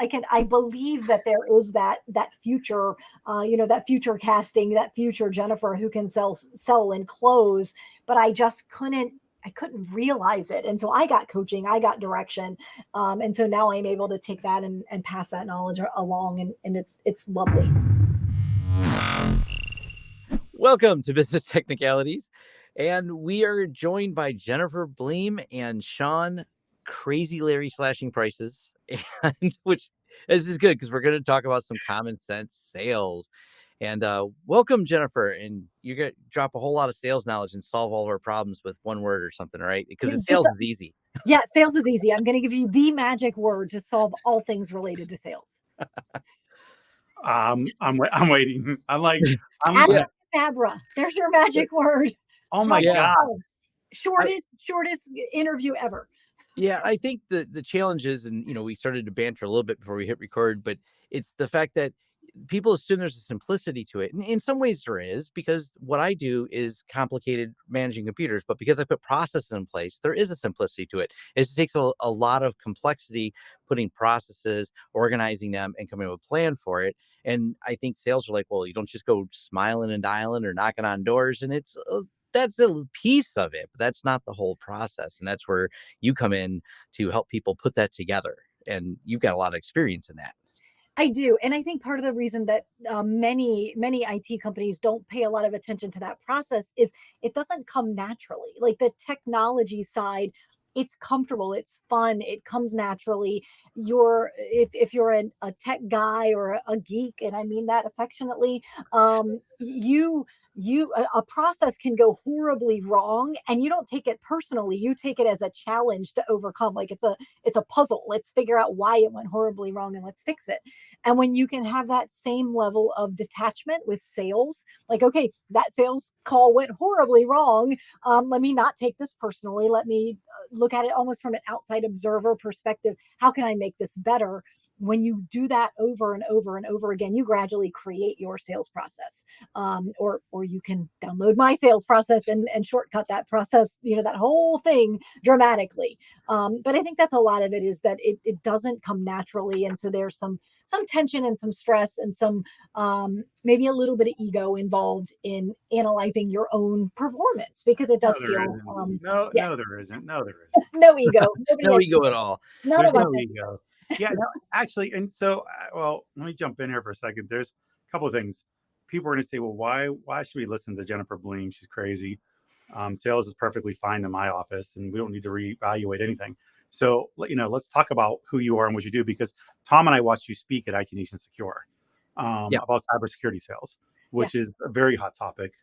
I believe that there is that future, that future casting, that future Jennifer who can sell and close, but I couldn't realize it. And so I got coaching, I got direction. And so now I'm able to take that and pass that knowledge along. And it's lovely. Welcome to Business Technicalities. And we are joined by Jennifer Bleam and Sean Crazy Larry Slashing Prices. And which this is good because we're going to talk about some common sense sales. And welcome, Jennifer. And you're going to drop a whole lot of sales knowledge and solve all of our problems with one word or something, right? Because sales is easy. Yeah, sales is easy. I'm going to give you the magic word to solve all things related to sales. I'm waiting. I'm Abracadabra. There's your magic word. Oh my God. Shortest interview ever. Yeah, I think the challenge is, and we started to banter a little bit before we hit record, but it's the fact that people assume there's a simplicity to it. And in some ways there is, because what I do is complicated managing computers, but because I put processes in place, there is a simplicity to it. It just takes a lot of complexity, putting processes, organizing them, and coming up with a plan for it. And I think sales are like, well, you don't just go smiling and dialing or knocking on doors. And that's a piece of it, but that's not the whole process. And that's where you come in to help people put that together. And you've got a lot of experience in that. I do. And I think part of the reason that many IT companies don't pay a lot of attention to that process is it doesn't come naturally. Like the technology side, it's comfortable, it's fun, it comes naturally. If you're a tech guy or a geek, and I mean that affectionately, a process can go horribly wrong and you don't take it personally. You take it as a challenge to overcome. Like it's a puzzle. Let's figure out why it went horribly wrong and let's fix it. And when you can have that same level of detachment with sales, like, okay, that sales call went horribly wrong. Let me not take this personally. Let me look at it almost from an outside observer perspective. How can I make this better? When you do that over and over and over again, you gradually create your sales process. Or you can download my sales process and shortcut that process, that whole thing dramatically. But I think that's a lot of it, is that it doesn't come naturally. And so there's some tension and some stress and some maybe a little bit of ego involved in analyzing your own performance, because it does feel no, there isn't. No ego. No ego at all. There's no ego. Yeah, no, actually. And so, let me jump in here for a second. There's a couple of things. People are going to say, well, why should we listen to Jennifer Bleam? She's crazy. Sales is perfectly fine in my office, and we don't need to reevaluate anything. So, let's talk about who you are and what you do, because Tom and I watched you speak at IT Nation Secure about cybersecurity sales, which is a very hot topic.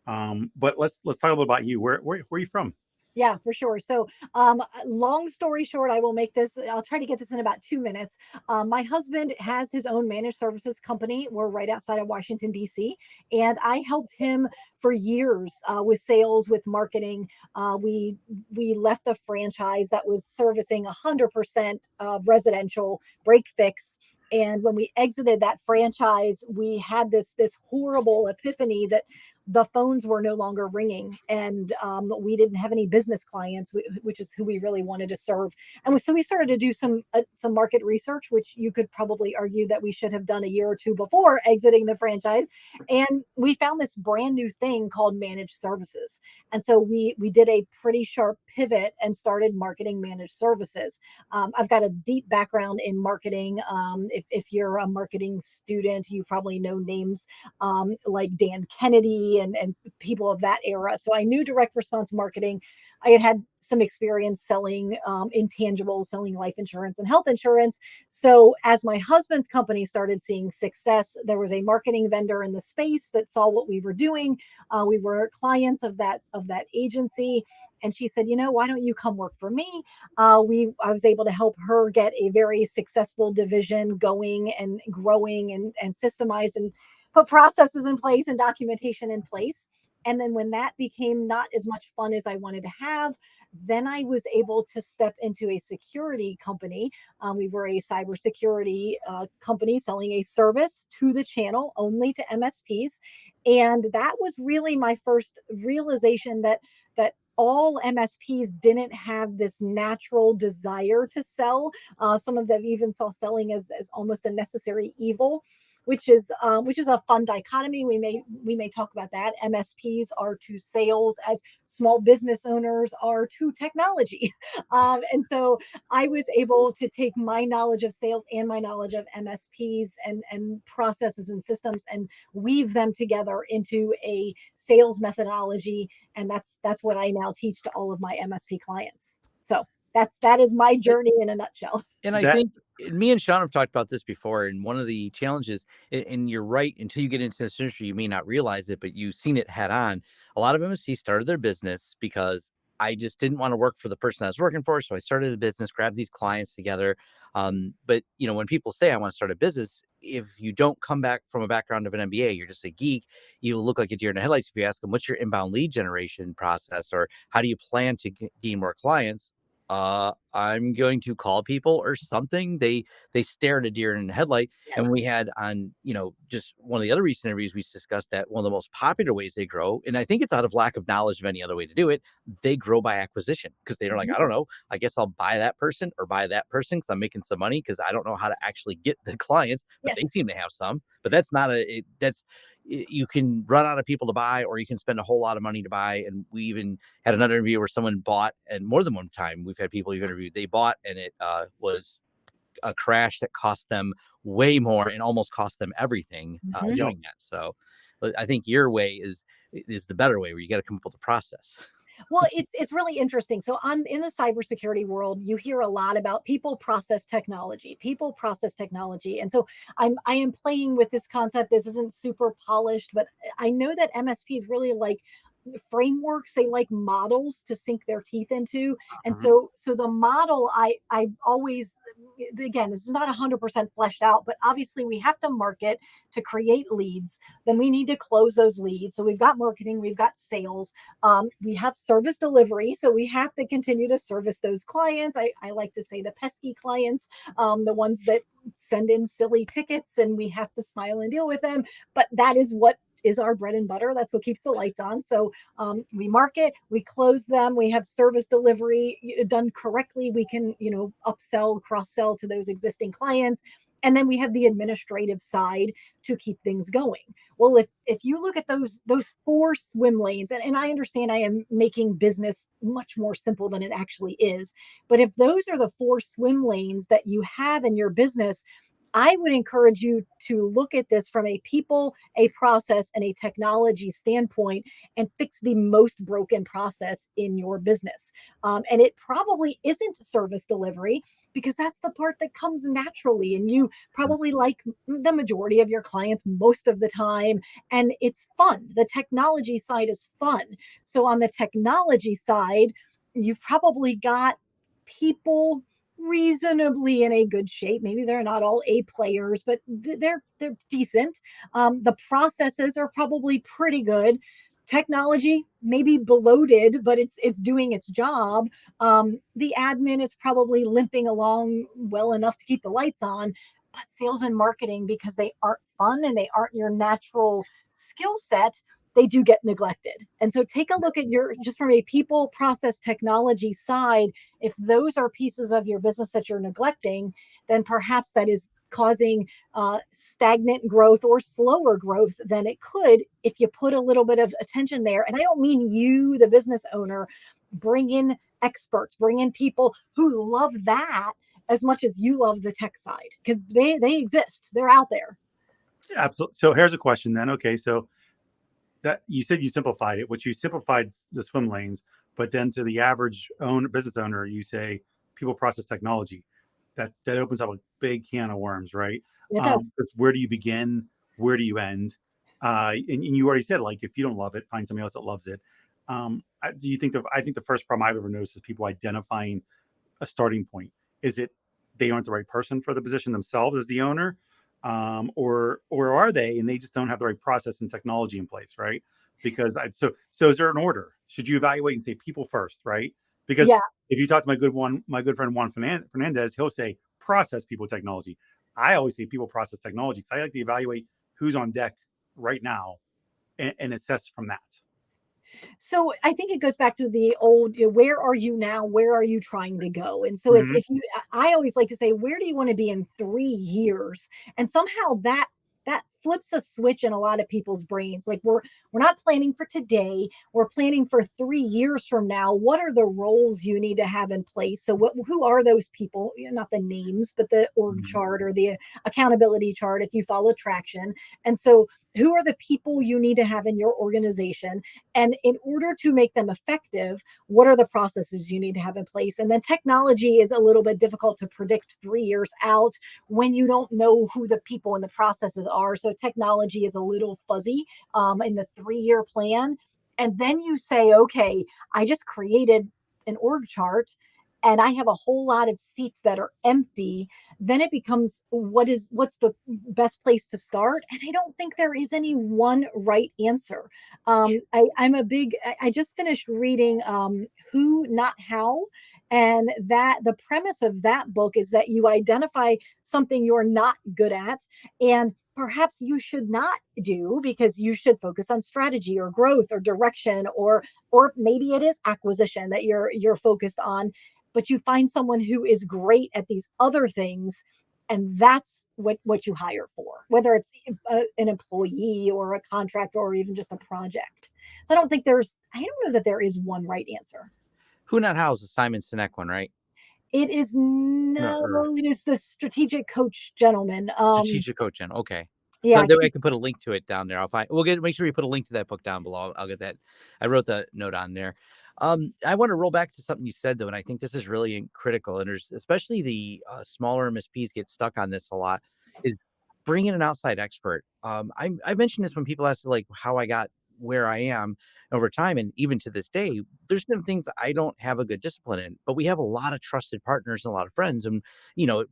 But let's talk a little about you. Where are you from? Yeah, for sure. So, long story short, I'll try to get this in about 2 minutes. My husband has his own managed services company. We're right outside of Washington, D.C. And I helped him for years with sales, with marketing. We left a franchise that was servicing 100% residential break fix. And when we exited that franchise, we had this horrible epiphany that the phones were no longer ringing, and we didn't have any business clients, which is who we really wanted to serve. And so we started to do some market research, which you could probably argue that we should have done a year or two before exiting the franchise. And we found this brand new thing called managed services. And so we did a pretty sharp pivot and started marketing managed services. I've got a deep background in marketing. If you're a marketing student, you probably know names like Dan Kennedy and people of that era. So I knew direct response marketing. I had some experience selling intangibles, selling life insurance and health insurance. So as my husband's company started seeing success, there was a marketing vendor in the space that saw what we were doing. We were clients of that agency. And she said, why don't you come work for me? I was able to help her get a very successful division going and growing and systemized, and put processes in place and documentation in place. And then when that became not as much fun as I wanted to have, then I was able to step into a security company. We were a cybersecurity company selling a service to the channel, only to MSPs. And that was really my first realization that all MSPs didn't have this natural desire to sell. Some of them even saw selling as almost a necessary evil, which is a fun dichotomy. We may talk about that. MSPs are to sales as small business owners are to technology, and so I was able to take my knowledge of sales and my knowledge of MSPs and processes and systems and weave them together into a sales methodology, and that's what I now teach to all of my MSP clients. So that is my journey in a nutshell. And I That think me and Sean have talked about this before. And one of the challenges, and you're right, until you get into this industry, you may not realize it, but you've seen it head on. A lot of MSCs started their business because I just didn't want to work for the person I was working for. So I started a business, grabbed these clients together. But when people say I want to start a business, if you don't come back from a background of an MBA, you're just a geek, you look like a deer in the headlights. If you ask them, what's your inbound lead generation process, or how do you plan to gain more clients? I'm going to call people or something. They stare at a deer in the headlight. Yes. And we had on, just one of the other recent interviews, we discussed that one of the most popular ways they grow, and I think it's out of lack of knowledge of any other way to do it, they grow by acquisition, because they're like, I don't know, I guess I'll buy that person or buy that person because I'm making some money, because I don't know how to actually get the clients, but they Yes. seem to have some. But that's not you can run out of people to buy, or you can spend a whole lot of money to buy. And we even had another interview where someone bought, and more than one time we've had people we've interviewed, they bought, and it was a crash that cost them way more and almost cost them everything doing that. So I think your way is the better way, where you got to come up with a process. Well, it's really interesting. So on in the cybersecurity world, you hear a lot about people process technology, and so I am playing with this concept. This isn't super polished, but I know that MSPs really like frameworks. They like models to sink their teeth into, and Mhm. so the model I always, again, this is not 100% fleshed out, but obviously we have to market to create leads. Then we need to close those leads. So we've got marketing, we've got sales, we have service delivery. So we have to continue to service those clients. I like to say the pesky clients, the ones that send in silly tickets and we have to smile and deal with them. But that is what is our bread and butter. That's what keeps the lights on. So we market, we close them, we have service delivery done correctly. We can, upsell, cross sell to those existing clients. And then we have the administrative side to keep things going. Well, if you look at those four swim lanes, and I understand I am making business much more simple than it actually is, but if those are the four swim lanes that you have in your business, I would encourage you to look at this from a people, a process, and a technology standpoint and fix the most broken process in your business. And it probably isn't service delivery, because that's the part that comes naturally. And you probably like the majority of your clients most of the time. And it's fun. The technology side is fun. So on the technology side, you've probably got people reasonably in a good shape. Maybe they're not all A players, but they're decent. The processes are probably pretty good. Technology maybe bloated, but it's doing its job. The admin is probably limping along well enough to keep the lights on. But sales and marketing, because they aren't fun and they aren't your natural skill set, they do get neglected. And so take a look at your, just from a people, process, technology side. If those are pieces of your business that you're neglecting, then perhaps that is causing stagnant growth or slower growth than it could if you put a little bit of attention there. And I don't mean you, the business owner. Bring in experts, bring in people who love that as much as you love the tech side, because they exist. They're out there. Yeah, absolutely. So here's a question then. Okay, so that you said you simplified it, which you simplified the swim lanes, but then to the average business owner, you say people process technology. That opens up a big can of worms, right? It does. Where do you begin? Where do you end? And you already said, like, if you don't love it, find somebody else that loves it. Do you think I think the first problem I've ever noticed is people identifying a starting point. Is it they aren't the right person for the position themselves as the owner, or are they and they just don't have the right process and technology in place, right? Because so is there an order? Should you evaluate and say people first, right? Because Yeah. if you talk to my good friend Juan Fernandez, he'll say process people technology. I always say people process technology because I like to evaluate who's on deck right now and assess from that. So I think it goes back to the old, where are you now? Where are you trying to go? And so Mhm. if you, I always like to say, where do you want to be in 3 years? And somehow that flips a switch in a lot of people's brains. Like we're not planning for today. We're planning for 3 years from now. What are the roles you need to have in place? So who are those people? Not the names, but the org Mhm. chart or the accountability chart if you follow traction. And so who are the people you need to have in your organization? And in order to make them effective, what are the processes you need to have in place? And then technology is a little bit difficult to predict 3 years out when you don't know who the people and the processes are. So technology is a little fuzzy in the 3 year plan. And then you say, okay, I just created an org chart and I have a whole lot of seats that are empty. Then it becomes what's the best place to start? And I don't think there is any one right answer. I'm a big, I just finished reading Who, Not How. And that the premise of that book is that you identify something you're not good at and perhaps you should not do because you should focus on strategy or growth or direction or maybe it is acquisition that you're focused on, but you find someone who is great at these other things and that's what you hire for, whether it's an employee or a contractor or even just a project. So I don't know that there is one right answer. Who Not How is the Simon Sinek one, right? It is No, or no, it is the strategic coach gentleman. Strategic Coaching. Okay. Yeah, So I that way I can't, can put a link to it down there. Make sure we put a link to that book down below. I'll get that. I wrote the note on there. I want to roll back to something you said though, and I think this is really critical. And there's especially the smaller MSPs get stuck on this a lot. Is bring in an outside expert. I mentioned this when people ask like how I got where I am over time, and even to this day, there's been things that I don't have a good discipline in, but we have a lot of trusted partners and a lot of friends, and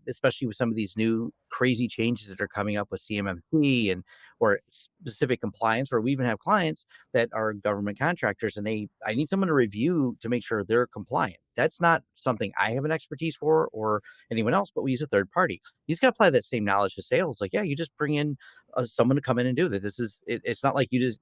especially with some of these new crazy changes that are coming up with CMMC and or specific compliance, or we even have clients that are government contractors and I need someone to review to make sure they're compliant. That's not something I have an expertise for or anyone else, but we use a third party. You just got to apply that same knowledge to sales. Like, yeah, you just bring in someone to come in and do that. It's not like you just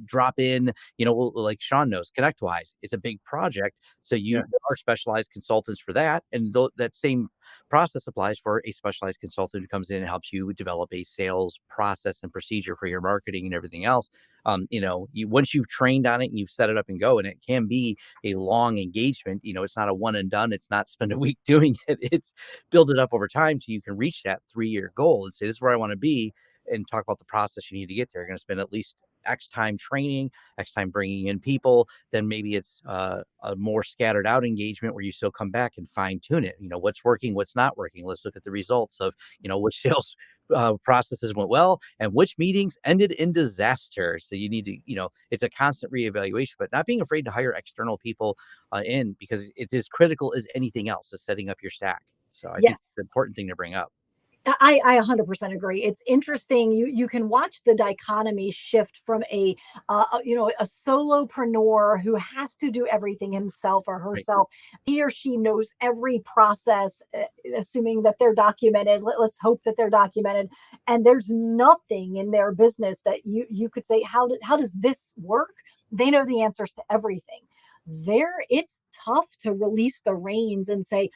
drop in, like Sean knows, ConnectWise. It's a big project. So there are Yes. specialized consultants for that. And that same process applies for a specialized consultant who comes in and helps you develop a sales process and procedure for your marketing and everything else. Once you've trained on it and you've set it up and go, and it can be a long engagement. It's not a one and done. It's not spend a week doing it. It's build it up over time so you can reach that 3 year goal and say, this is where I want to be, and talk about the process you need to get there. You're going to spend at least X time training, X time bringing in people. Then maybe it's a more scattered out engagement where you still come back and fine tune it. What's working, what's not working. Let's look at the results of, which sales processes went well and which meetings ended in disaster. So you need to, it's a constant reevaluation, but not being afraid to hire external people in, because it's as critical as anything else as setting up your stack. So I think it's yes. an important thing to bring up. I 100% agree. It's interesting. You can watch the dichotomy shift from a solopreneur who has to do everything himself or Right. herself. He or she knows every process, assuming that they're documented. Let's hope that they're documented. And there's nothing in their business that you could say, how does this work? They know the answers to everything. It's tough to release the reins and say,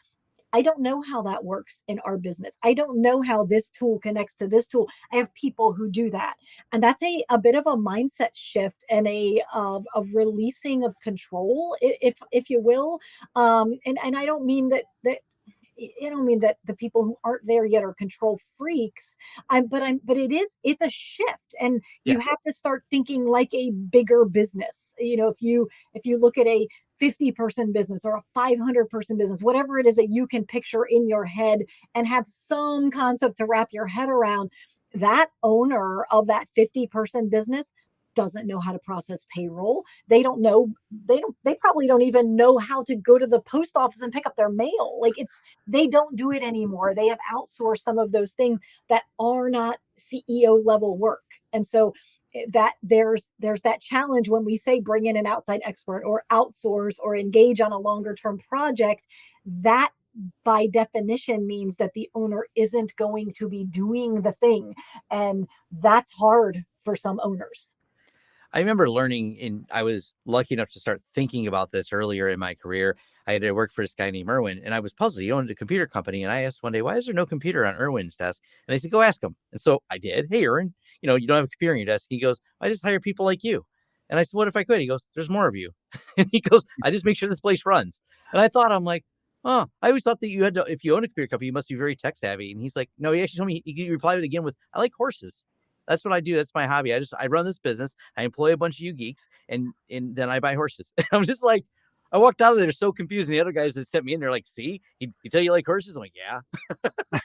I don't know how that works in our business. I don't know how this tool connects to this tool. I have people who do that. And that's a bit of a mindset shift and a releasing of control, if you will. And I don't mean that I don't mean that the people who aren't there yet are control freaks. But it's a shift, and you Yes. have to start thinking like a bigger business. If you look at a 50-person business or a 500-person business, whatever it is that you can picture in your head and have some concept to wrap your head around, that owner of that 50-person business doesn't know how to process payroll. They probably don't even know how to go to the post office and pick up their mail. Like they don't do it anymore. They have outsourced some of those things that are not CEO level work. And so that there's that challenge when we say bring in an outside expert or outsource or engage on a longer term project. That by definition means that the owner isn't going to be doing the thing, and that's hard for some owners. I remember learning I was lucky enough to start thinking about this earlier in my career. I had to work for this guy named Erwin, and I was puzzled. He owned a computer company, and I asked one day, "Why is there no computer on Erwin's desk?" And they said, "Go ask him." And so I did. "Hey, Erwin, you don't have a computer on your desk." He goes, "I just hire people like you." And I said, "What if I could?" He goes, "There's more of you." And he goes, "I just make sure this place runs." And I'm like, "Oh, I always thought that you had to, if you own a computer company, you must be very tech savvy." And he's like, "No," he actually told me, he replied again with, "I like horses. That's what I do. That's my hobby. I run this business. I employ a bunch of you geeks, and then I buy horses." And I was just like, I walked out of there so confused. And the other guys that sent me in, they're like, "See, he tell you like horses." I'm like, "Yeah."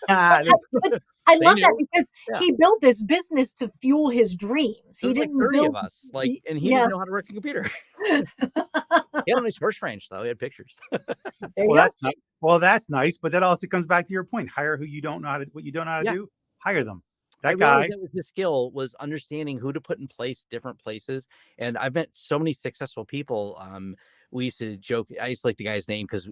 But I They love that knew. because Yeah. he built this business to fuel his dreams. There He was like didn't 30 of build, us, like, and he yeah. didn't know how to work a computer. He had a nice horse ranch though. He had pictures. There you Well, go. that's not well, that's nice, but that also comes back to your point. Hire who you don't know how to what you don't know how to Yeah. do, hire them. I That realized guy, that was his skill, was understanding who to put in place different places. And I've met so many successful people. We used to joke. I used to like the guy's name because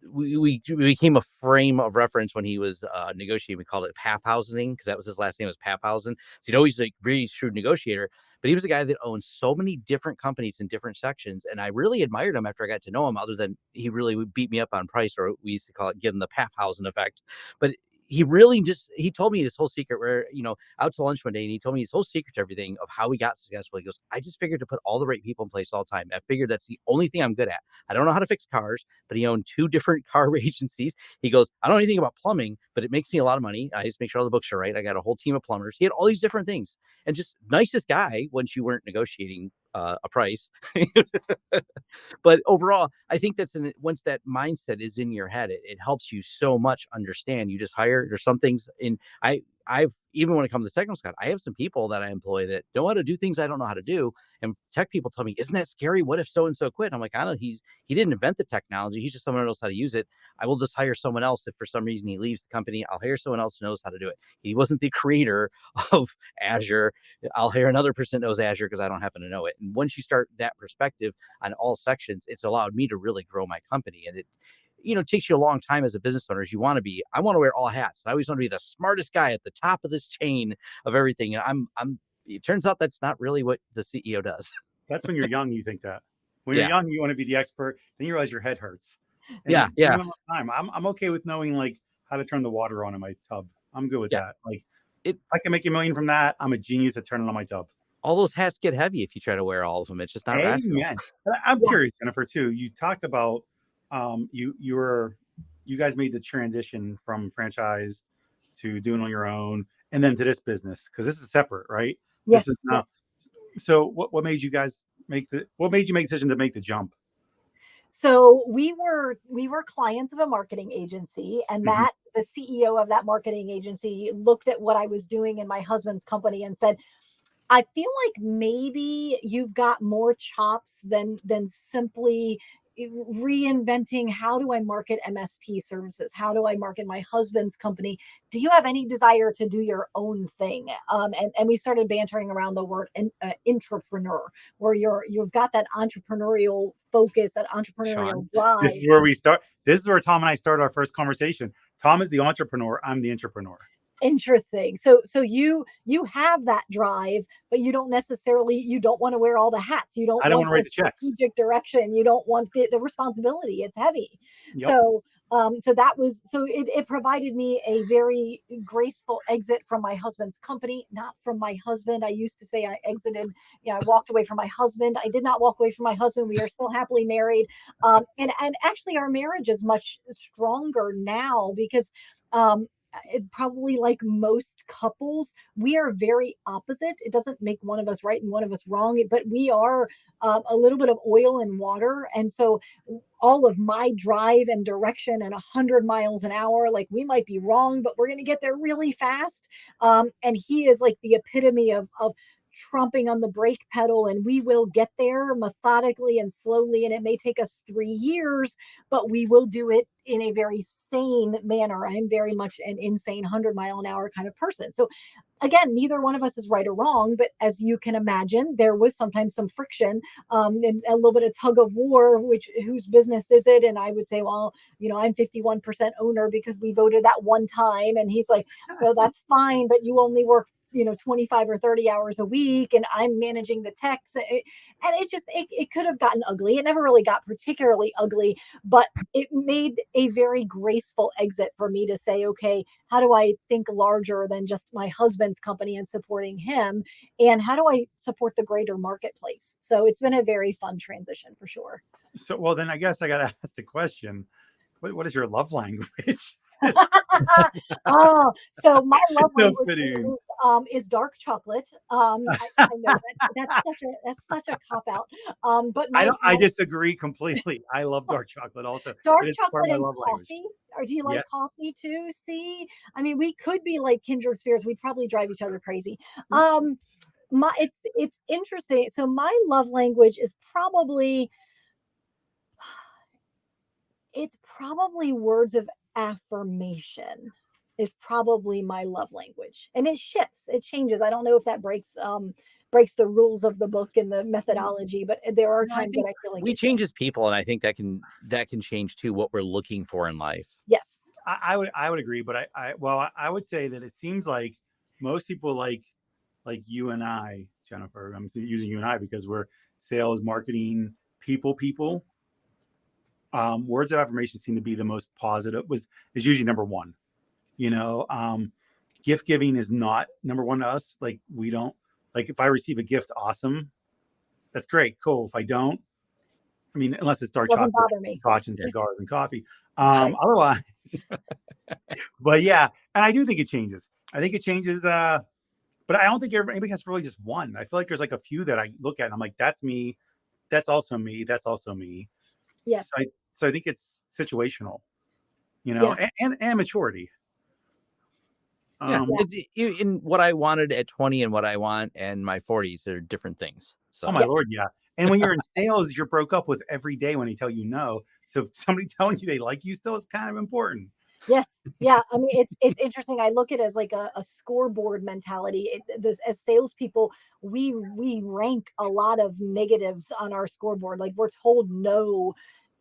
we became a frame of reference when he was negotiating. We called it Pathhousing because that was his last name was Pathhausen. So he'd always like really shrewd negotiator. But he was a guy that owned so many different companies in different sections, and I really admired him after I got to know him. Other than he really would beat me up on price, or we used to call it give him the Pathhausen effect. But he told me his whole secret where, out to lunch one day, and he told me his whole secret to everything of how he got successful. He goes, "I just figured to put all the right people in place all the time. I figured that's the only thing I'm good at. I don't know how to fix cars," but he owned two different car agencies. He goes, "I don't know anything about plumbing, but it makes me a lot of money. I just make sure all the books are right. I got a whole team of plumbers." He had all these different things, and just nicest guy once you weren't negotiating a price. But overall, I think once that mindset is in your head, it helps you so much understand. You just hire. There's some things in I've even when it comes to technical side, I have some people that I employ that know how to do things I don't know how to do. And tech people tell me, "Isn't that scary? What if so and so quit?" I'm like, "I don't know. He didn't invent the technology. He's just someone who knows how to use it. I will just hire someone else if for some reason he leaves the company. I'll hire someone else who knows how to do it. He wasn't the creator of Azure. I'll hire another person that knows Azure because I don't happen to know it." And once you start that perspective on all sections, it's allowed me to really grow my company. And it takes you a long time as a business owner. As you want to be, I want to wear all hats. I always want to be the smartest guy at the top of this chain of everything. And it turns out that's not really what the CEO does. that's when you're young, you think that. When you're Yeah. young, you want to be the expert, then you realize your head hurts. And Yeah. it Yeah. time. I'm okay with knowing like how to turn the water on in my tub. I'm good with Yeah. that. Like It, if I can make a million from that, I'm a genius at turning on my tub. all those hats get heavy if you try to wear all of them. It's just not rational. Amen. I'm Yeah. curious, Jennifer, too. You talked about you guys made the transition from franchise to doing on your own and then to this business because this is separate, right? This is Yes, now. yes. So what made you guys what made you make the decision to make the jump? So we were clients of a marketing agency, and Mhm. that the CEO of that marketing agency looked at what I was doing in my husband's company and said, "I feel like maybe you've got more chops than simply reinventing how do I market MSP services? How do I market my husband's company? Do you have any desire to do your own thing?" And we started bantering around the word entrepreneur, where you've got that entrepreneurial focus, that Sean. entrepreneurial This drive. is where we start. This is where Tom and I started our first conversation. Tom is the entrepreneur. I'm the entrepreneur. Interesting. So you have that drive, but you don't want to wear all the hats. You don't I don't want want to the write the checks. strategic direction. You don't want the responsibility. It's heavy. Yep. So that was so it provided me a very graceful exit from my husband's company, not from my husband. I used to say I exited, I walked away from my husband. I did not walk away from my husband. We are still happily married. And actually our marriage is much stronger now because probably like most couples, we are very opposite. It doesn't make one of us right and one of us wrong, but we are a little bit of oil and water. And so all of my drive and direction and 100 miles an hour, like we might be wrong, but we're going to get there really fast. And he is like the epitome of trumping on the brake pedal, and we will get there methodically and slowly, and it may take us 3 years, but we will do it in a very sane manner. I'm very much an insane 100-mile-an-hour kind of person. So again, neither one of us is right or wrong, but as you can imagine, there was sometimes some friction, and a little bit of tug of war, which whose business is it? And I would say, well, I'm 51% owner because we voted that one time. And he's like, "Well, that's fine, but you only work 25 or 30 hours a week, and I'm managing the techs. And it could have gotten ugly. It never really got particularly ugly, but it made a very graceful exit for me to say, okay, how do I think larger than just my husband's company and supporting him? And how do I support the greater marketplace? So it's been a very fun transition for sure. So, well, then I guess I got to ask the question: what is your love language? Oh, so my love It's so language fitting. is dark chocolate. I know that's such a cop out. But I my, don't. I my disagree completely. I love dark chocolate. Also, dark it is part of chocolate my and love language. coffee. Or do you like Yes. coffee too? See, I mean, we could be like kindred spirits. We'd probably drive each other crazy. Um, it's interesting. So my love language is probably it's probably words of affirmation is probably my love language, and it shifts, it changes. I don't know if that breaks the rules of the book and the methodology, but there are No, I times that think I feel like we it change shifts. as people, and I think that can change too what we're looking for in life. Yes. I would agree, but I would say that it seems like most people like you and I, Jennifer. I'm using you and I because we're sales, marketing, people. Words of affirmation seem to be the most positive. Is usually number one. You know, gift giving is not number one to us. Like we don't like if I receive a gift, awesome, that's great, cool. If I don't, I mean, unless it's dark Doesn't chocolate, bother me. scotch, and Yeah. cigars and coffee. Right. Otherwise, but yeah, and I do think it changes. I think it changes. But I don't think anybody has really just one. I feel like there's like a few that I look at and I'm like, that's me. That's also me. That's also me. So Yes. I think it's situational, Yeah. and maturity. Yeah, Um, Yeah. in what I wanted at 20 and what I want and my 40s are different things. oh my So Yes. lord, yeah. And when you're in sales, you're broke up with every day when they tell you no. So somebody telling you they like you still is kind of important. Yes. Yeah. I mean, it's interesting. I look at it as like a scoreboard mentality. This as salespeople, we rank a lot of negatives on our scoreboard. Like we're told no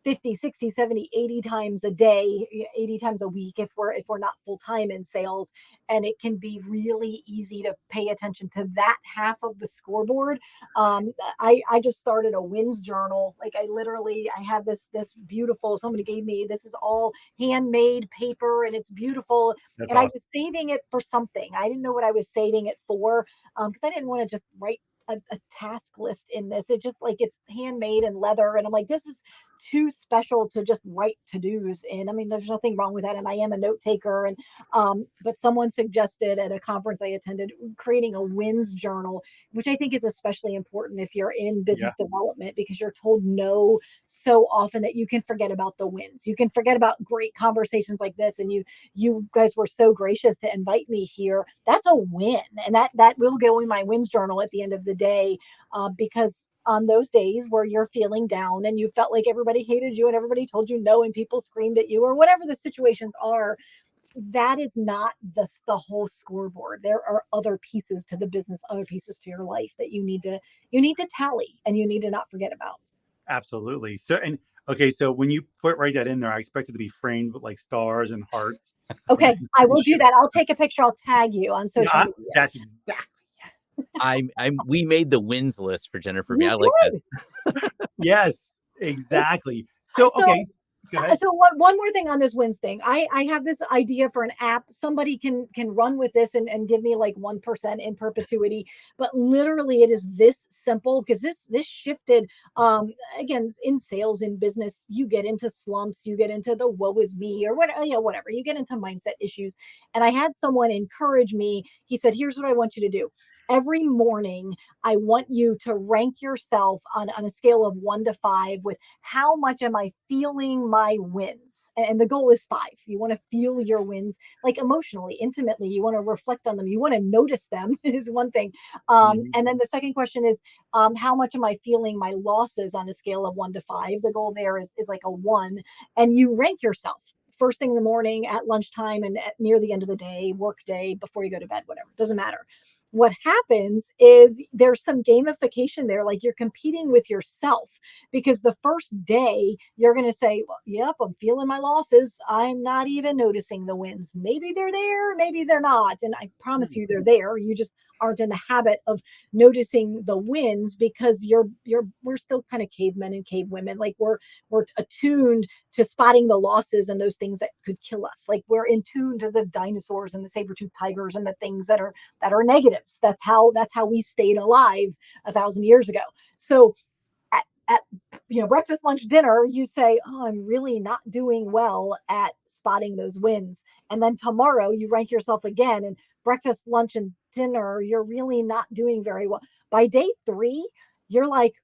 50, 60, 70, 80 times a day, 80 times a week if we're not full time in sales. And it can be really easy to pay attention to that half of the scoreboard. I just started a wins journal. Like I have this beautiful, somebody gave me, this is all handmade paper and it's beautiful. That's And I awesome. was saving it for something. I didn't know what I was saving it for, because I didn't want to just write a task list in this. It just like it's handmade and leather. And I'm like, this is too special to just write to-dos in. I mean, there's nothing wrong with that. And I am a note taker. And but someone suggested at a conference I attended creating a wins journal, which I think is especially important if you're in Yeah, business development because you're told no so often that you can forget about the wins. You can forget about great conversations like this. And you guys were so gracious to invite me here. That's a win, and that will go in my wins journal at the end of the day, because on those days where you're feeling down and you felt like everybody hated you and everybody told you no and people screamed at you or whatever the situations are, that is not the whole scoreboard. There are other pieces to the business, other pieces to your life that you need to tally and you need to not forget about. absolutely. So and okay, so when you write that in there, I expect it to be framed with like stars and hearts Okay, I and will do shit. that. I'll take a picture. I'll tag you on Yeah, social media. that's exactly yes. I'm we made the wins list for Jennifer. Me, You I like that. did. Yes, It's exactly. So so okay, go ahead. so one more thing on this wins thing. I have this idea for an app. Somebody can run with this and give me like 1% in perpetuity. But literally it is this simple because this shifted. Again, in sales, in business, you get into slumps, you get into the woe is me or whatever. You get into mindset issues. And I had someone encourage me. He said, here's what I want you to do. Every morning, I want you to rank yourself on a scale of 1 to 5 with how much am I feeling my wins? And the goal is 5. You want to feel your wins like emotionally, intimately. You want to reflect on them. You want to notice them is one thing. Mhm. And then the second question is, how much am I feeling my losses on a scale of 1 to 5? The goal there is like a 1. And you rank yourself first thing in the morning, at lunchtime, and near the end of the day, work day, before you go to bed, whatever. Doesn't matter. what happens is there's some gamification there. Like you're competing with yourself because the first day you're going to say, well, yep, I'm feeling my losses. I'm not even noticing the wins. Maybe they're there, maybe they're not. And I promise you they're there. You just aren't in the habit of noticing the wins because we're still kind of cavemen and cavewomen. Like we're attuned to spotting the losses and those things that could kill us. Like we're in tune to the dinosaurs and the saber-toothed tigers and the things that are negatives. That's how we stayed alive 1,000 years ago. So at breakfast, lunch, dinner, you say, oh, I'm really not doing well at spotting those wins. And then tomorrow you rank yourself again, and breakfast, lunch, and dinner, you're really not doing very well. By day 3, you're like,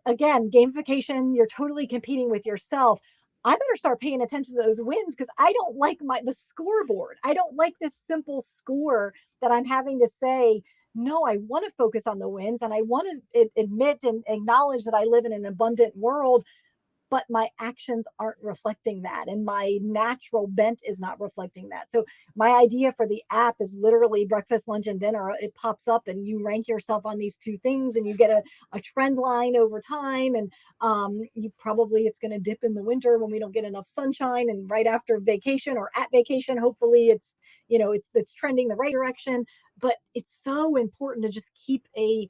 again, gamification, you're totally competing with yourself. I better start paying attention to those wins because I don't like the scoreboard. I don't like this simple score that I'm having to say, no, I want to focus on the wins and I want to admit and acknowledge that I live in an abundant world, but my actions aren't reflecting that and my natural bent is not reflecting that. So my idea for the app is literally breakfast, lunch, and dinner. It pops up and you rank yourself on these 2 things and you get a trend line over time. And it's going to dip in the winter when we don't get enough sunshine, and right after vacation or at vacation, hopefully it's trending the right direction. But it's so important to just keep an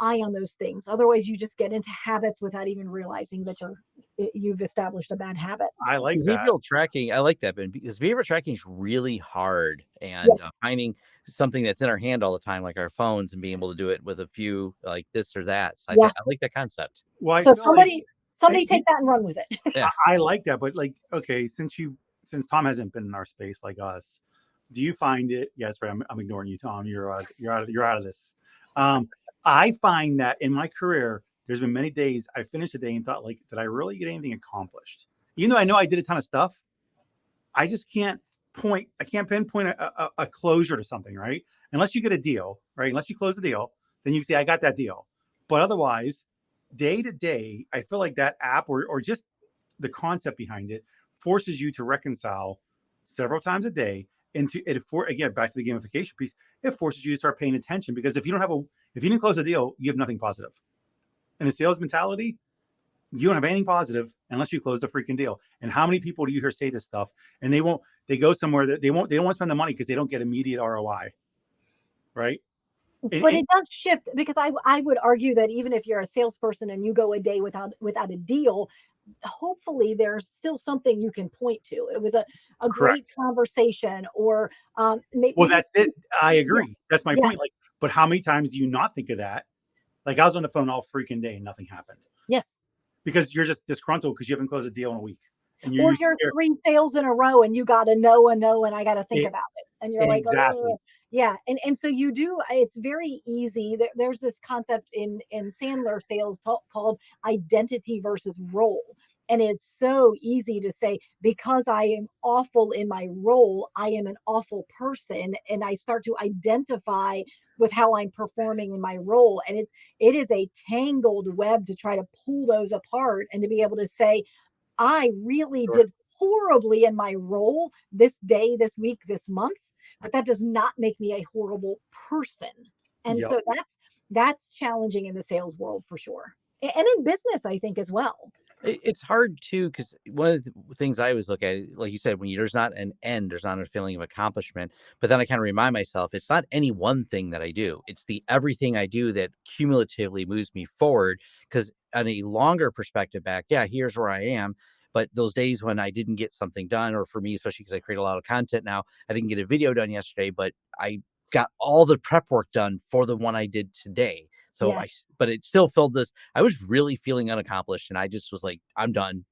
eye on those things. Otherwise, you just get into habits without even realizing that you've established a bad habit. I like that. Behavioral tracking, I like that, Ben, because behavioral tracking is really hard, and Yes. finding something that's in our hand all the time, like our phones, and being able to do it with a few like this or that. So Yeah. I like that concept. Well, I So feel like somebody take that and run with it. Yeah. I like that, but like, okay, since Tom hasn't been in our space like us, do you find it? Yeah, that's right. I'm ignoring you, Tom. You're out of this. I find that in my career, there's been many days I finished a day and thought, like, did I really get anything accomplished? Even though I know I did a ton of stuff, I just can't point. I can't pinpoint a closure to something, right? Unless you get a deal, right? Unless you close the deal, then you can say I got that deal. But otherwise, day to day, I feel like that app or just the concept behind it forces you to reconcile several times a day into it. For again, back to the gamification piece, it forces you to start paying attention, because if you didn't close a deal, you have nothing positive. In a sales mentality, you don't have anything positive unless you close the freaking deal. And how many people do you hear say this stuff and they go somewhere that they don't want to spend the money because they don't get immediate ROI, right? But it does shift, because I would argue that even if you're a salesperson and you go a day without a deal, hopefully there's still something you can point to. It was a great Correct. conversation, or Well, maybe that's it. I yeah, agree. That's my yeah, point. Like, but how many times do you not think of that? Like, I was on the phone all freaking day and nothing happened yes. because you're just disgruntled because you haven't closed a deal in a week and Or you're you're scared. 3 sales in a row and you got a no, and I got to think It, about it. And you're like, oh, exactly. yeah. And so you do, it's very easy. There's this concept in Sandler sales called identity versus role. And it's so easy to say, because I am awful in my role, I am an awful person. And I start to identify with how I'm performing in my role. And it is a tangled web to try to pull those apart and to be able to say, I really Sure. did horribly in my role this day, this week, this month, but that does not make me a horrible person. And Yep. so that's challenging in the sales world for sure. And in business, I think, as well. It's hard too, because one of the things I always look at, like you said, when there's not an end, there's not a feeling of accomplishment. But then I kind of remind myself, it's not any one thing that I do. It's the everything I do that cumulatively moves me forward. Because on a longer perspective back, yeah, here's where I am. But those days when I didn't get something done, or for me, especially because I create a lot of content now, I didn't get a video done yesterday, but I got all the prep work done for the one I did today. So Yes. but it still felt this. I was really feeling unaccomplished, and I just was like, I'm done.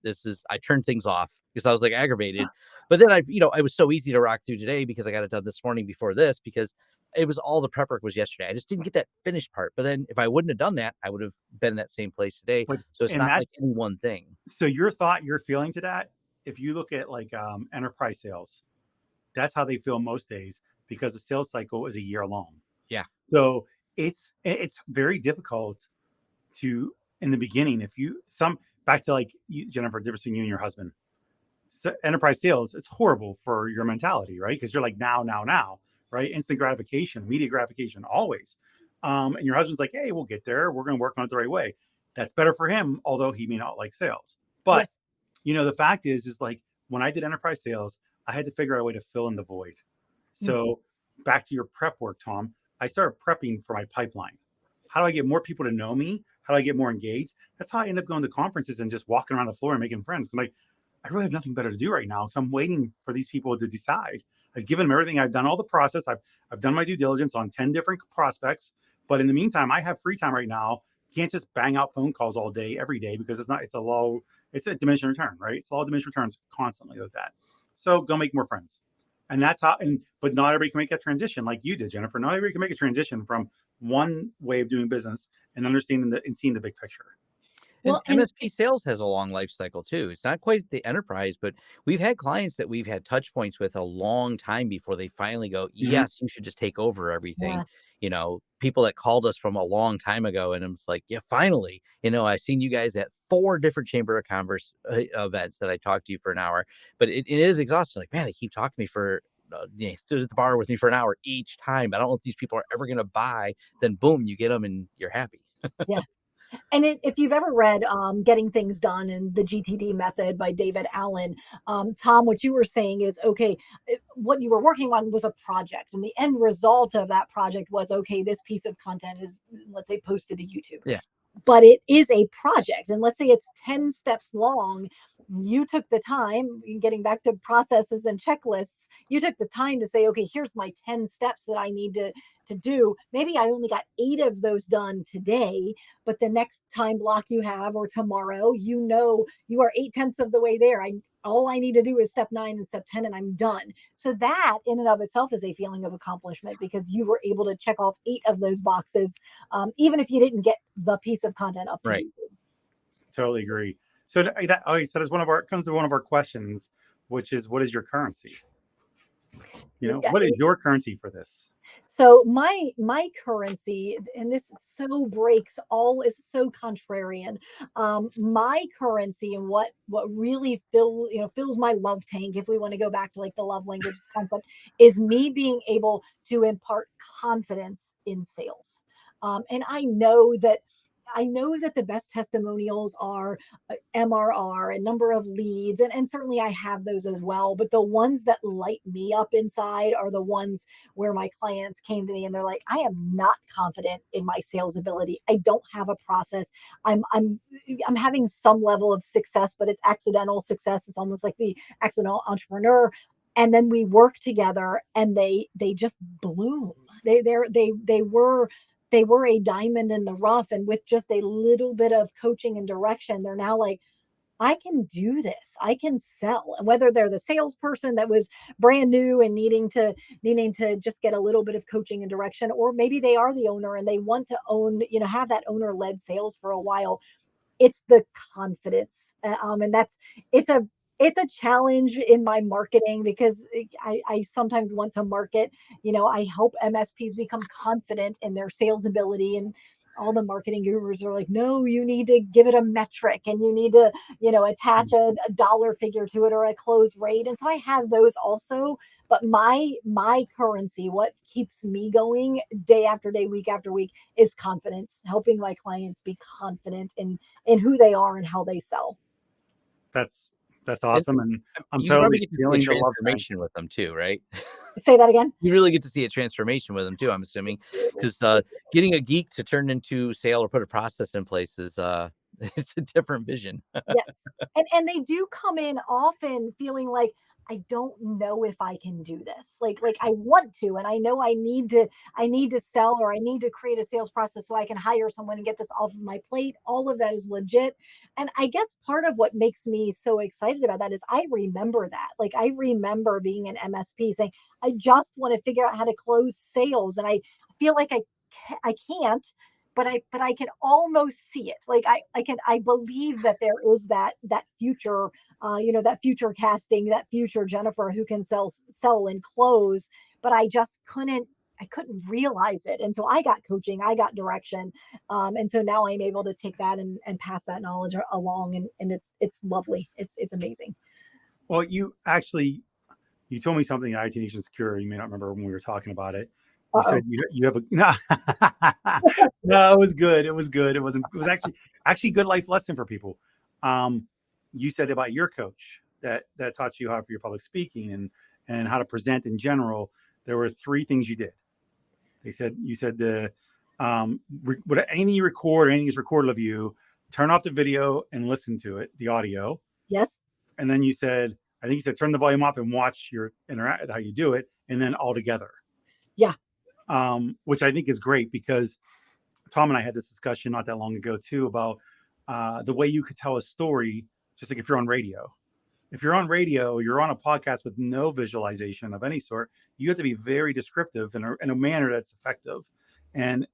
I turned things off because I was like aggravated. But then it was so easy to rock through today because I got it done this morning before this, because it was all the prep work was yesterday. I just didn't get that finished part. But then if I wouldn't have done that, I would have been in that same place today. But So it's and not like that's any one thing. so your feeling to that. If you look at like enterprise sales, that's how they feel most days because the sales cycle is a year long. Yeah. So it's very difficult to in the beginning. If you some back to like you, Jennifer, the difference between you and your husband. So enterprise sales, it's horrible for your mentality, right? Because you're like now. right? Instant gratification, immediate gratification, always. And your husband's like, hey, we'll get there. We're going to work on it the right way. That's better for him, although he may not like sales. But, Yes. the fact is like when I did enterprise sales, I had to figure out a way to fill in the void. Mm. So back to your prep work, Tom, I started prepping for my pipeline. How do I get more people to know me? How do I get more engaged? That's how I end up going to conferences and just walking around the floor and making friends. Because like, I really have nothing better to do right now. So I'm waiting for these people to decide. I've given them everything. I've done all the process. I've done my due diligence on 10 different prospects. But in the meantime, I have free time right now. Can't just bang out phone calls all day, every day, because it's a diminishing return, right? It's all diminishing returns constantly with that. So go make more friends. And that's how, but not everybody can make that transition like you did, Jennifer. Not everybody can make a transition from one way of doing business and understanding and seeing the big picture. And Well, and MSP sales has a long life cycle too. It's not quite the enterprise, but we've had clients that we've had touch points with a long time before they finally go, Mhm. yes, you should just take over everything. yes. People that called us from a long time ago, and it's like, yeah, finally, I've seen you guys at 4 different Chamber of Commerce events that I talked to you for an hour, but it is exhausting. Like, man, they keep talking to me for, stood at the bar with me for an hour each time. I don't know if these people are ever going to buy. Then boom, you get them and you're happy. Yeah. And if you've ever read Getting Things Done and the GTD Method by David Allen, Tom, what you were saying is, okay, what you were working on was a project. And the end result of that project was, okay, this piece of content is, let's say, posted to YouTube. Yeah. But it is a project. And let's say it's 10 steps long. You took the time, getting back to processes and checklists, you took the time to say, okay, here's my 10 steps that I need to do. Maybe I only got 8 of those done today, but the next time block you have or tomorrow, you are 8/10 of the way there. All I need to do is step 9 and step 10 and I'm done. So that in and of itself is a feeling of accomplishment because you were able to check off 8 of those boxes, even if you didn't get the piece of content up to Right. you. Totally agree. So that so that's comes to one of our questions, which is what is your currency? Yeah. What is your currency for this? So my currency, and this so breaks all, is so contrarian. My currency and what really fills my love tank, if we want to go back to like the love languages concept, is me being able to impart confidence in sales. And I know that the best testimonials are MRR and number of leads, and certainly I have those as well. But the ones that light me up inside are the ones where my clients came to me and they're like, I am not confident in my sales ability. I don't have a process. I'm having some level of success, but it's accidental success. It's almost like the accidental entrepreneur. And then we work together and they just bloom. They were a diamond in the rough, and with just a little bit of coaching and direction, they're now like, I can do this. I can sell. And whether they're the salesperson that was brand new and needing to just get a little bit of coaching and direction, or maybe they are the owner and they want to have that owner led sales for a while. It's the confidence, and it's a challenge in my marketing because I sometimes want to market. I help MSPs become confident in their sales ability, and all the marketing gurus are like, no, you need to give it a metric and you need to attach a dollar figure to it or a close rate. And so I have those also, but my currency, what keeps me going day after day, week after week, is confidence, helping my clients be confident in who they are and how they sell. That's And awesome, and I'm you totally probably get to see a feeling the love tank. transformation with them too, right? Say that again. You really get to see a transformation with them too, I'm assuming, Absolutely. because getting a geek to turn into sale or put a process in place is it's a different vision. Yes. And they do come in often feeling like, I don't know if I can do this. Like I want to, and I know I need to sell, or I need to create a sales process so I can hire someone and get this off of my plate. All of that is legit. And I guess part of what makes me so excited about that is I remember that. Like I remember being an MSP saying, I just want to figure out how to close sales. And I feel like I can't, but I can almost see it. Like I believe that there is that future, that future casting, that future Jennifer who can sell and close, but I couldn't realize it. And so I got coaching, I got direction. And so now I'm able to take that and pass that knowledge along, and it's lovely. It's amazing. Well, you actually you told me something at IT Nation Security. You may not remember when we were talking about it. You Uh-oh. said you have a no. No, it was good. It was good. It was actually good life lesson for people. You said about your coach that taught you how for your public speaking and how to present in general. There were three things you did. You said the anything you record or anything is recorded of you, turn off the video and listen to it, the audio. Yes. And then I think you said turn the volume off and watch your interact how you do it, and then all together. Yeah. Which I think is great because Tom and I had this discussion not that long ago too about the way you could tell a story, just like if you're on radio. If you're on radio, you're on a podcast with no visualization of any sort, you have to be very descriptive in a manner that's effective. And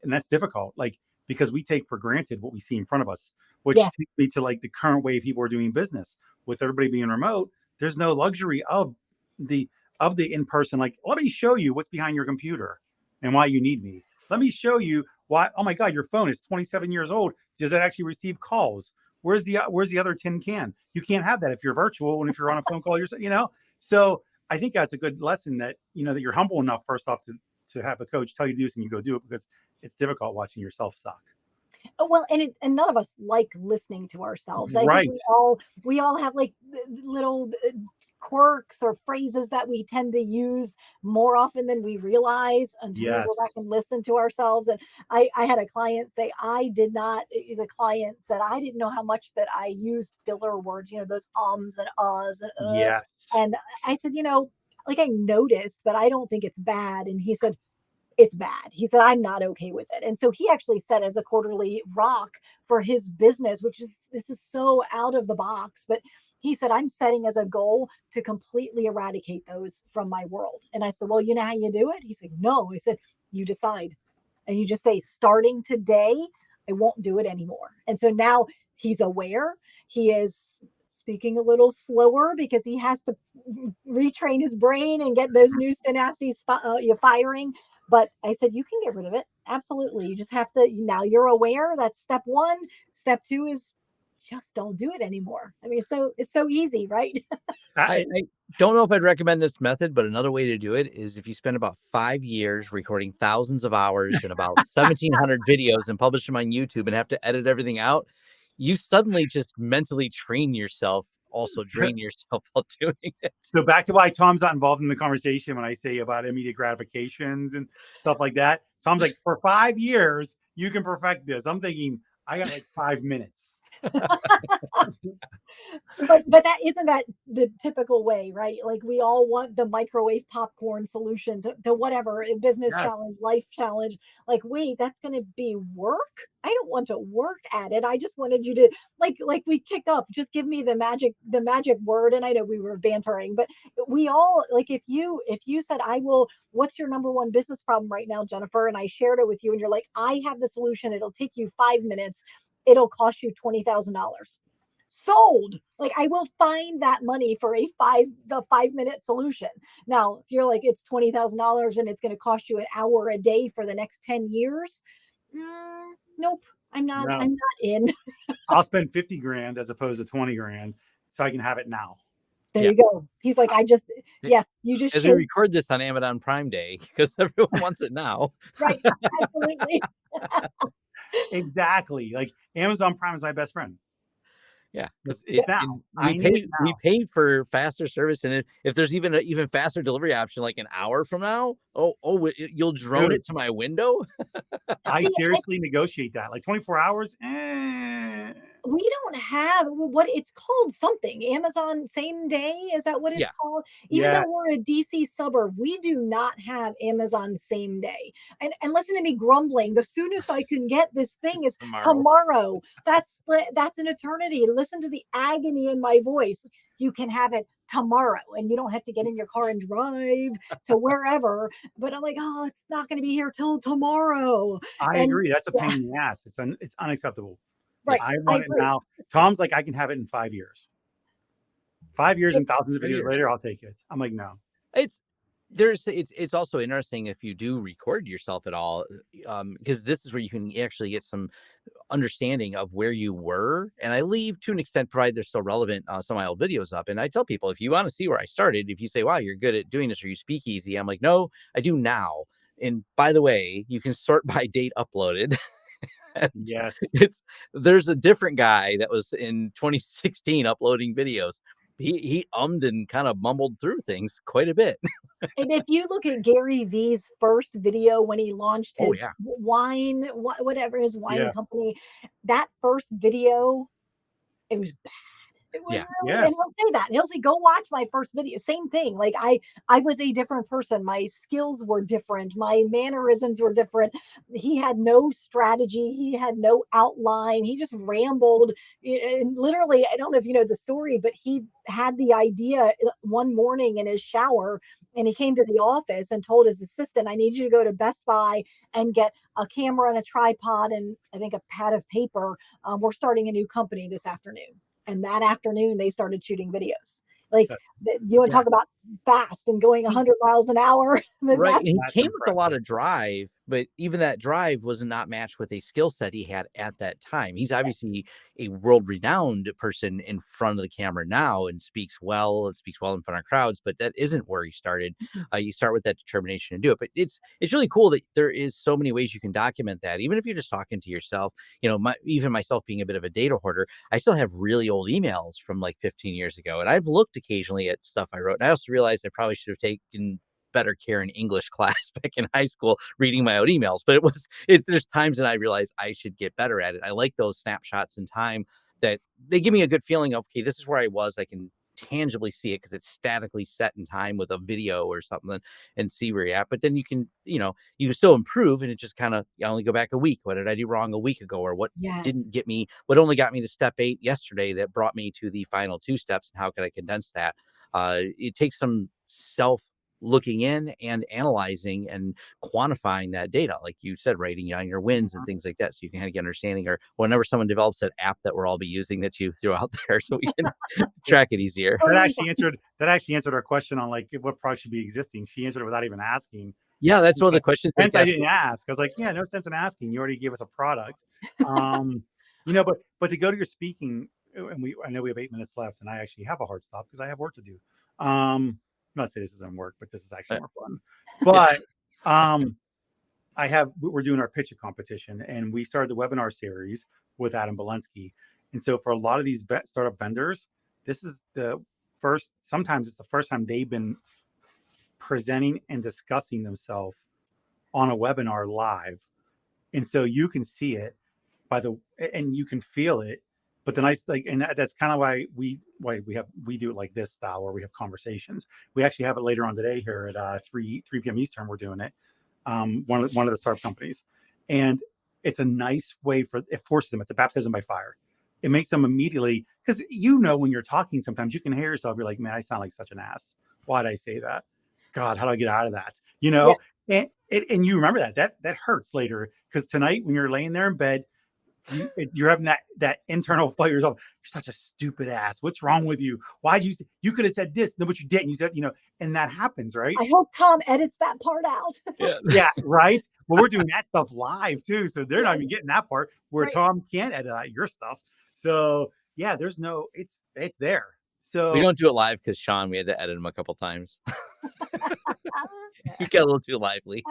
that's difficult, like, because we take for granted what we see in front of us, which Yes. takes me to like the current way people are doing business with everybody being remote. There's no luxury the the in-person, like, let me show you what's behind your computer and why you need me. Let me show you why, oh my God, your phone is 27 years old. Does it actually receive calls? Where's the other tin can? You can't have that if you're virtual and if you're on a phone call, So I think that's a good lesson that, that you're humble enough first off to have a coach tell you to do this and you go do it, because it's difficult watching yourself suck. Oh, well, and none of us like listening to ourselves. I think Right. we all have like little quirks or phrases that we tend to use more often than we realize until we go back Yes. and listen to ourselves. And I had a client say, the client said, I didn't know how much that I used filler words, those ums and uhs and Yes. and I said, like, I noticed, but I don't think it's bad. And he said, it's bad. He said, I'm not okay with it. And so he actually set as a quarterly rock for his business, this is so out of the box, but he said, I'm setting as a goal to completely eradicate those from my world. And I said, well, you know how you do it? He said, no. I said, you decide. And you just say, starting today, I won't do it anymore. And so now he's aware. He is speaking a little slower because he has to retrain his brain and get those new synapses firing. But I said, you can get rid of it. Absolutely. You just have to, now you're aware. That's step one. Step two is just don't do it anymore. I mean, it's so easy, right? I don't know if I'd recommend this method, but another way to do it is if you spend about 5 years recording thousands of hours and about 1,700 videos and publish them on YouTube and have to edit everything out, you suddenly just mentally train yourself, also drain yourself while doing it. So back to why Tom's not involved in the conversation when I say about immediate gratifications and stuff like that. Tom's like, for 5 years, you can perfect this. I'm thinking, I got like 5 minutes. But that isn't that the typical way, right? Like, we all want the microwave popcorn solution to whatever business Yes. challenge, life challenge. Like, wait, that's going to be work. I don't want to work at it. I just wanted you to, like we kicked up, just give me the magic word. And I know we were bantering, but we all, like, if you said, what's your number one business problem right now, Jennifer? And I shared it with you and you're like, I have the solution. It'll take you 5 minutes. It'll cost you $20,000. Sold. Like, I will find that money for the 5 minute solution. Now, if you're like, it's $20,000 and it's going to cost you an hour a day for the next 10 years. Nope. I'm not in. I'll spend 50 grand as opposed to 20 grand so I can have it now. There you go. He's like, yes, you just as we record this on Amazon Prime Day because everyone wants it now. Right. Absolutely. Exactly. Like, Amazon Prime is my best friend. Yeah, because we pay for faster service, and if there's even an even faster delivery option, like an hour from now, you'll drone it to my window. I seriously negotiate that, like 24 hours. We don't have what it's called, something Amazon same day. Is that what it's called? Even though we're a DC suburb, we do not have Amazon same day. And listen to me grumbling. The soonest I can get this thing is tomorrow. That's an eternity. Listen to the agony in my voice. You can have it tomorrow and you don't have to get in your car and drive to wherever. But I'm like, oh, it's not going to be here till tomorrow. I agree. That's a pain in the ass. It's unacceptable. Right. I want it now. Tom's like, I can have it in 5 years. 5 years and thousands of videos later, I'll take it. I'm like, no. It's also interesting if you do record yourself at all, because this is where you can actually get some understanding of where you were. And I leave, to an extent, provided they're still relevant, some of my old videos up. And I tell people, if you want to see where I started, if you say, wow, you're good at doing this, or you speak easy, I'm like, no, I do now. And by the way, you can sort by date uploaded. Yes. There's a different guy that was in 2016 uploading videos. He ummed and kind of mumbled through things quite a bit. And if you look at Gary V's first video when he launched Oh his yeah. wine, whatever his wine Yeah. company, that first video, it was bad. It was Yeah. really, and Yes. he'll say that. He'll say, "Go watch my first video." Same thing. Like I was a different person. My skills were different. My mannerisms were different. He had no strategy. He had no outline. He just rambled. And literally, I don't know if you know the story, but he had the idea one morning in his shower, and he came to the office and told his assistant, "I need you to go to Best Buy and get a camera and a tripod and I think a pad of paper. We're starting a new company this afternoon." And that afternoon, they started shooting videos. Like, That, you want to yeah. talk about fast and going 100 miles an hour? Right. That's And he That's came with a lot impressive. of drive, but even that drive was not matched with a skill set he had at that time. He's obviously a world renowned person in front of the camera now and speaks well in front of crowds, but that isn't where he started. You start with that determination to do it. But it's really cool that there is so many ways you can document that, even if you're just talking to yourself. Even myself being a bit of a data hoarder, I still have really old emails from like 15 years ago. And I've looked occasionally at stuff I wrote. And I also realized I probably should have taken better care in English class back in high school, reading my own emails. But there's times that I realize I should get better at it. I like those snapshots in time that they give me a good feeling of, okay, this is where I was. I can tangibly see it because it's statically set in time with a video or something, and see where you're at. But then you can still improve, and it just kind of, you only go back a week. What did I do wrong a week ago? Or yes. what only got me to step 8 yesterday that brought me to the final 2 steps, and how can I condense that? It takes some self looking in and analyzing and quantifying that data, like you said, writing down your wins and things like that, so you can kind of get understanding. Or whenever someone develops an app that we'll all be using, that you throw out there, so we can track it easier. That actually answered our question on like what product should be existing. She answered it without even asking. Yeah, that's one of the questions I like Hence, to I ask. didn't ask. I was like, yeah, no sense in asking. You already gave us a product. Um, but to go to your speaking, and I know we have 8 minutes left, and I actually have a hard stop because I have work to do. I'm not saying this isn't work, but this is actually more fun. But we're doing our pitch competition, and we started the webinar series with Adam Belensky. And so for a lot of these startup vendors, this is sometimes it's the first time they've been presenting and discussing themselves on a webinar live. And so you can see it and you can feel it. But the nice, like, and that's kind of why we do it like this style, where we have conversations. We actually have it later on today here at 3 p.m. Eastern. We're doing it. One of the startup companies, and it's a nice way it forces them. It's a baptism by fire. It makes them immediately, because when you're talking, sometimes you can hear yourself. You're like, man, I sound like such an ass. Why did I say that? God, how do I get out of that? Yeah. And you remember that hurts later, because tonight when you're laying there in bed, you're having that internal fight yourself. You're such a stupid ass. What's wrong with you? Why'd you say, you could have said this? No, but you didn't. You said, and that happens, right? I hope Tom edits that part out. Yeah. Yeah, right. Well, we're doing that stuff live too, so they're not Right. even getting that part where Right. Tom can't edit out your stuff. So yeah, it's there. We So don't do it live because Sean, we had to edit him a couple times. He got a little too lively.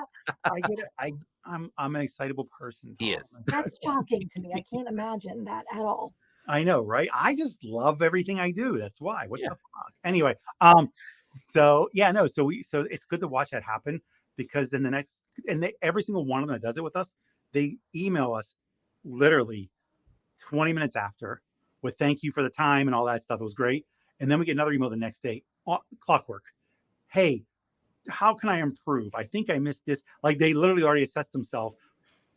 I get it. I'm an excitable person, He Tom. is. That's shocking to me. I can't imagine that at all. I know, right? I just love everything I do. That's why. What Yeah. the fuck? Anyway, so yeah, no, so it's good to watch that happen, because then every single one of them that does it with us, they email us literally 20 minutes after with thank you for the time and all that stuff. It was great. And then we get another email the next day, clockwork. Hey, how can I improve? I think I missed this. Like, they literally already assessed themselves,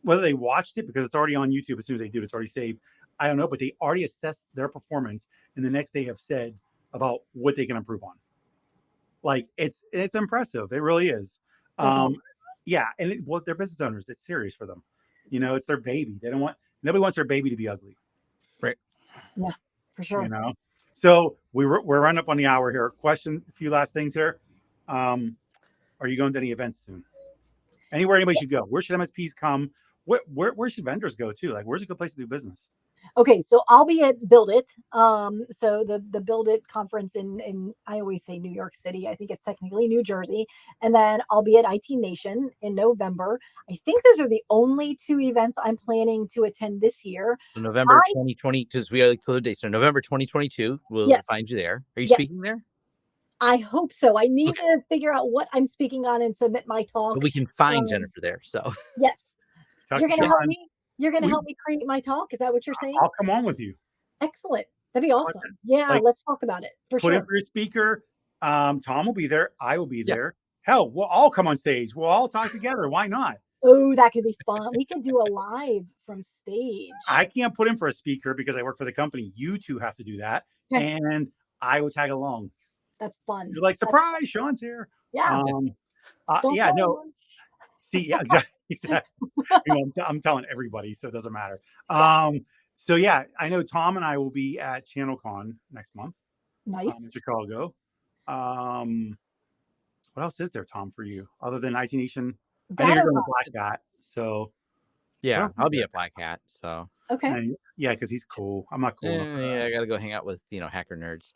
whether they watched it because it's already on YouTube. As soon as they do it, it's already saved. I don't know, but they already assessed their performance, and the next day have said about what they can improve on. Like, it's impressive. It really is. That's awesome. Yeah, and they're business owners. It's serious for them. It's their baby. Nobody wants their baby to be ugly. Right. Yeah, for sure. So we're running up on the hour here. A few last things here. Are you going to any events soon? Anywhere anybody should go? Where should MSPs come? Where should vendors go too? Like, where's a good place to do business? Okay, so I'll be at Build It. So the Build It conference in I always say New York City. I think it's technically New Jersey. And then I'll be at IT Nation in November. I think those are the only two events I'm planning to attend this year. So November 2020, because we are the date. So November 2022, we'll Yes. find you there. Are you Yes. speaking there? I hope so. I need to figure out what I'm speaking on and submit my talk. But we can find Jennifer there. So yes, Talk you're to going to help Sean. me. You're going to help me create my talk. Is that what you're saying? I'll come on with you. Excellent. That'd be awesome. Yeah, Like, let's talk about it for Put sure. in for your speaker. Tom will be there. I will be there. Hell, we'll all come on stage. We'll all talk together. Why not? Oh, that could be fun. We could do a live from stage. I can't put in for a speaker because I work for the company. You two have to do that. And I will tag along. That's fun. You're like, surprise, Sean's here. Yeah. Yeah, no. See, yeah, exactly. I'm telling everybody, so it doesn't matter. So yeah, I know Tom and I will be at ChannelCon next month. Nice. In Chicago. What else is there, Tom, for you other than IT Nation? I know you're going to Black Hat, so yeah, I'll be at Black Hat. So okay, yeah, because he's cool. I'm not cool. Yeah, I got to go hang out with hacker nerds.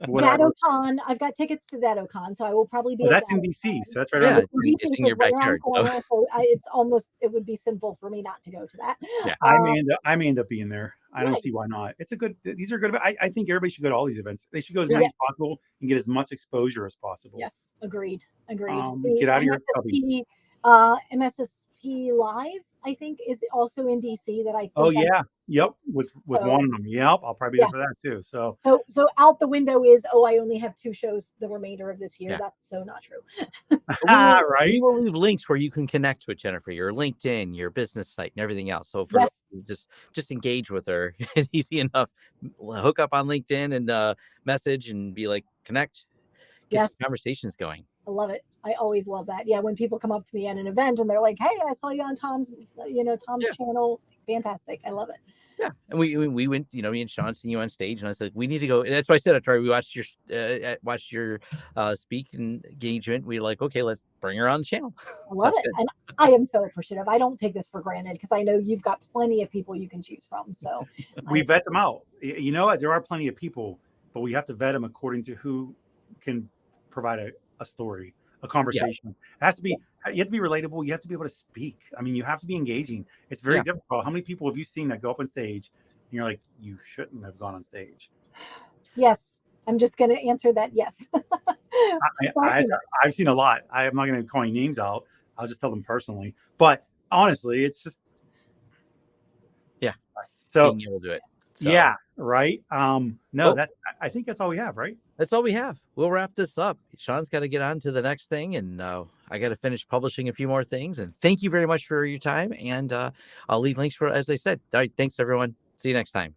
DattoCon. I've got tickets to DattoCon, so I will probably be. Oh, that's in DC, so that's right around. Yeah, it's in your backyard. So it would be sinful for me not to go to that. Yeah, I may end up being there. I don't see why not. These are good. I think everybody should go to all these events. They should go as many as possible and get as much exposure as possible. Yes, agreed. Get out of your cubby. MSSP Live, I think, is also in DC. That I think. Oh yeah, yep. With one of them, yep. I'll probably be there for that too. So out the window is I only have 2 shows the remainder of this year. Yeah. That's so not true. Right. We will leave links where you can connect with Jennifer, your LinkedIn, your business site, and everything else. So for just engage with her. It's easy enough. Hook up on LinkedIn and message and be like, connect. Get some conversations going. I love it. I always love that. Yeah, when people come up to me at an event and they're like, "Hey, I saw you on Tom's channel." Fantastic. I love it. Yeah, and we went. Me and Sean seen you on stage, and I said we need to go. And that's why I said after we watched your speak and engagement, we were like, okay, let's bring her on the channel. I love it, and I am so appreciative. I don't take this for granted because I know you've got plenty of people you can choose from. So we vet them out. You know what? There are plenty of people, but we have to vet them according to who can provide a story, a conversation. It has to be. You have to be relatable. You have to be able to speak. I mean, you have to be engaging. It's very difficult. How many people have you seen that go up on stage and you're like, you shouldn't have gone on stage? Yes. I'm just going to answer that. Yes. I've seen a lot. I'm not going to call any names out. I'll just tell them personally. But honestly, it's just. Yeah. So being able to do it. So. Yeah. Right. I think that's all we have, right? That's all we have. We'll wrap this up. Sean's got to get on to the next thing, and I got to finish publishing a few more things. And thank you very much for your time. And I'll leave links for, as I said. All right. Thanks, everyone. See you next time.